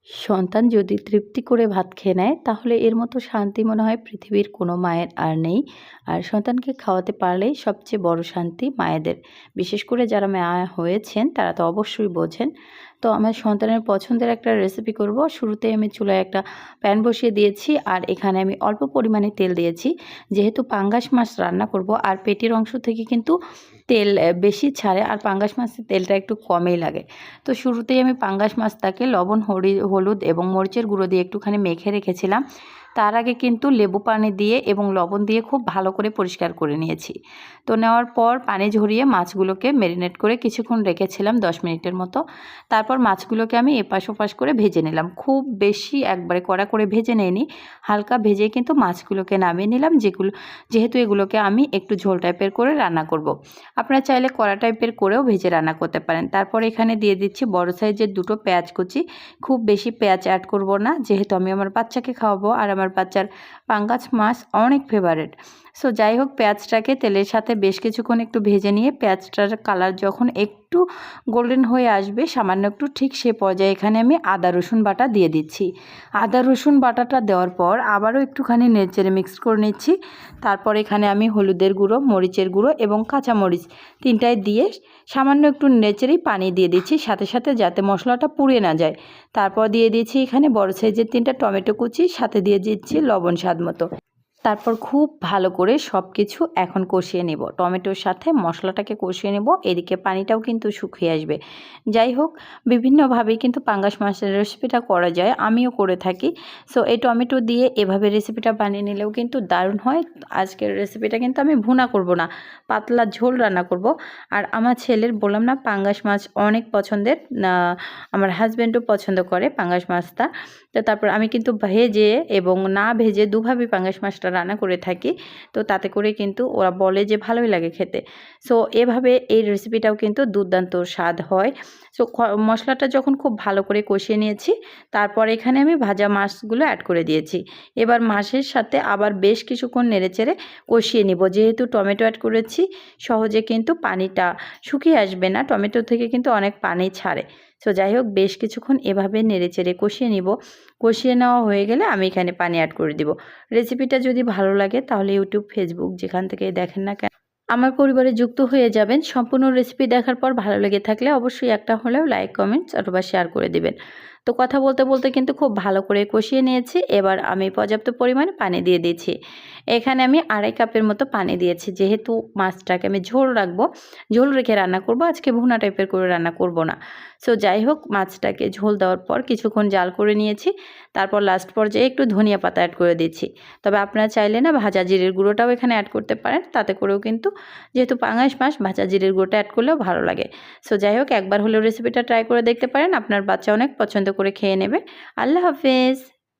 সন্তান যদি তৃপ্তি করে ভাত খেয়ে নেয় তাহলে এর মতো শান্তি মনে হয় পৃথিবীর কোনো মায়ের আর নেই। আর সন্তানকে খাওয়াতে পারলেই সবচেয়ে বড় শান্তি মায়েদের। বিশেষ করে যারা মা হয়েছেন তারা তো অবশ্যই বোঝেন। তো আমার সন্তানের পছন্দের একটা রেসিপি করব। শুরুতেই আমি চুলায় একটা প্যান বসিয়ে দিয়েছি আর এখানে আমি অল্প পরিমাণে তেল দিয়েছি। যেহেতু পাঙ্গাস মাছ রান্না করব আর পেটের অংশ থেকে কিন্তু তেল বেশি ছাড়ে আর পাঙ্গাস মাছের তেলটা একটু কমই লাগে। তো শুরুতেই আমি পাঙ্গাস মাছটাকে লবণ হলুদ এবং মরিচের গুঁড়ো দিয়ে একটুখানি মেখে রেখেছিলাম। তার আগে কিন্তু লেবু পানি দিয়ে এবং লবণ দিয়ে খুব ভালো করে পরিষ্কার করে নিয়েছি। তো নেওয়ার পর পানি ঝরিয়ে মাছগুলোকে ম্যারিনেট করে কিছুক্ষণ রেখেছিলাম 10 মিনিটের মতো। তারপর মাছগুলোকে আমি এপাশ ওপাশ করে ভেজে নিলাম। খুব বেশি একবারে কড়া করে ভেজে নেইনি, হালকা ভেজে কিন্তু মাছগুলোকে নামিয়ে নিলাম, যেহেতু এগুলোকে আমি একটু ঝোল টাইপের করে রান্না করব। আপনারা চাইলে কড়া টাইপের করেও ভেজে রান্না করতে পারেন। তারপর এখানে দিয়ে দিচ্ছি বড় সাইজের 2টো পেঁয়াজ কুচি। খুব বেশি পেঁয়াজ অ্যাড করব না, যেহেতু আমি আমার বাচ্চাকে খাওয়াবো আর আমার বাচ্চার পাঙ্গাস মাছ অনেক ফেভারিট। সো যাই হোক, পেঁয়াজটাকে তেলের সাথে বেশ কিছুক্ষণ একটু ভেজে নিয়ে পেঁয়াজটার কালার যখন একটু গোল্ডেন হয়ে আসবে সামান্য একটু, ঠিক সে পর্যায়ে এখানে আমি আদা রসুন বাটা দিয়ে দিচ্ছি। আদা রসুন বাটাটা দেওয়ার পর আবারও একটুখানি নেড়েচেড়ে মিক্স করে নিচ্ছি। তারপর এখানে আমি হলুদের গুঁড়ো, মরিচের গুঁড়ো এবং কাঁচামরিচ তিনটায় দিয়ে সামান্য একটু নেড়েচেড়েই পানি দিয়ে দিচ্ছি, সাথে সাথে যাতে মশলাটা পুড়ে না যায়। তারপর দিয়ে দিয়েছি এখানে বড় সাইজের 3টা টমেটো কুচি, সাথে দিয়ে দিচ্ছি লবণ স্বাদ মতো। তারপর খুব ভালো করে সব কিছু এখন কষিয়ে নেব, টমেটোর সাথে মশলাটাকে কষিয়ে নেব। এদিকে পানিটাও কিন্তু শুকিয়ে আসবে। যাই হোক, বিভিন্নভাবেই কিন্তু পাঙ্গাস মাছের রেসিপিটা করা যায়, আমিও করে থাকি। সো এই টমেটো দিয়ে এভাবে রেসিপিটা বানিয়ে নিলেও কিন্তু দারুণ হয়। আজকের রেসিপিটা কিন্তু আমি ভুনা করব না, পাতলা ঝোল রান্না করব। আর আমার ছেলের বললাম না পাঙ্গাস মাছ অনেক পছন্দের, আমার হাজব্যান্ডও পছন্দ করে পাঙ্গাস মাছটা। তো তারপর আমি কিন্তু ভেজে এবং না ভেজে দুভাবে পাঙ্গাস মাছটা রান্না করে থাকি। তো তাতে করে কিন্তু ওরা বলে যে ভালোই লাগে খেতে। সো এভাবে এই রেসিপিটাও কিন্তু দুর্দান্ত স্বাদ হয়। সো মশলাটা যখন খুব ভালো করে কষিয়ে নিয়েছি, তারপর এখানে আমি ভাজা মাছগুলো অ্যাড করে দিয়েছি। এবার মাছের সাথে আবার বেশ কিছুক্ষণ নেড়েচেড়ে কষিয়ে নিব। যেহেতু টমেটো অ্যাড করেছি, সহজে কিন্তু পানিটা শুকিয়ে আসবে না, টমেটো থেকে কিন্তু অনেক পানি ছাড়ে। সো যাই হোক, বেশ কিছুক্ষণ এভাবে নেড়েচেড়ে কষিয়ে নিব। কষিয়ে নেওয়া হয়ে গেলে আমি এখানে পানি অ্যাড করে দিব। রেসিপিটা যদি ভালো লাগে তাহলে ইউটিউব, ফেসবুক যেখান থেকে দেখেন না কেন আমার পরিবারে যুক্ত হয়ে যাবেন। সম্পূর্ণ রেসিপি দেখার পর ভালো লেগে থাকলে অবশ্যই একটা হলেও লাইক, কমেন্টস অথবা শেয়ার করে দিবেন। তো কথা বলতে বলতে কিন্তু খুব ভালো করে কষিয়ে নিয়েছি। এবার আমি পর্যাপ্ত পরিমাণে পানি দিয়ে দিয়েছি। এখানে আমি 2.5 কাপের মতো পানি দিয়েছি। যেহেতু মাছটাকে আমি ঝোল রাখবো, ঝোল রেখে রান্না করব, আজকে ভুনা টাইপের করে রান্না করব না। সো যাই হোক, মাছটাকে ঝোল দেওয়ার পর কিছুক্ষণ জাল করে নিয়েছি। তারপর লাস্ট পর্যায়ে একটু ধনিয়া পাতা অ্যাড করে দিচ্ছি। তবে আপনারা চাইলে না ভাজা জিরের গুঁড়োটাও এখানে অ্যাড করতে পারেন, তাতে করেও কিন্তু, যেহেতু পাঙ্গাস মাছ, ভাজা জিরের গুঁড়োটা অ্যাড করলেও ভালো লাগে। সো যাই হোক, একবার হলেও রেসিপিটা ট্রাই করে দেখতে পারেন, আপনার বাচ্চা অনেক পছন্দ করে খেয়ে নেবে। আল্লাহ হাফেজ।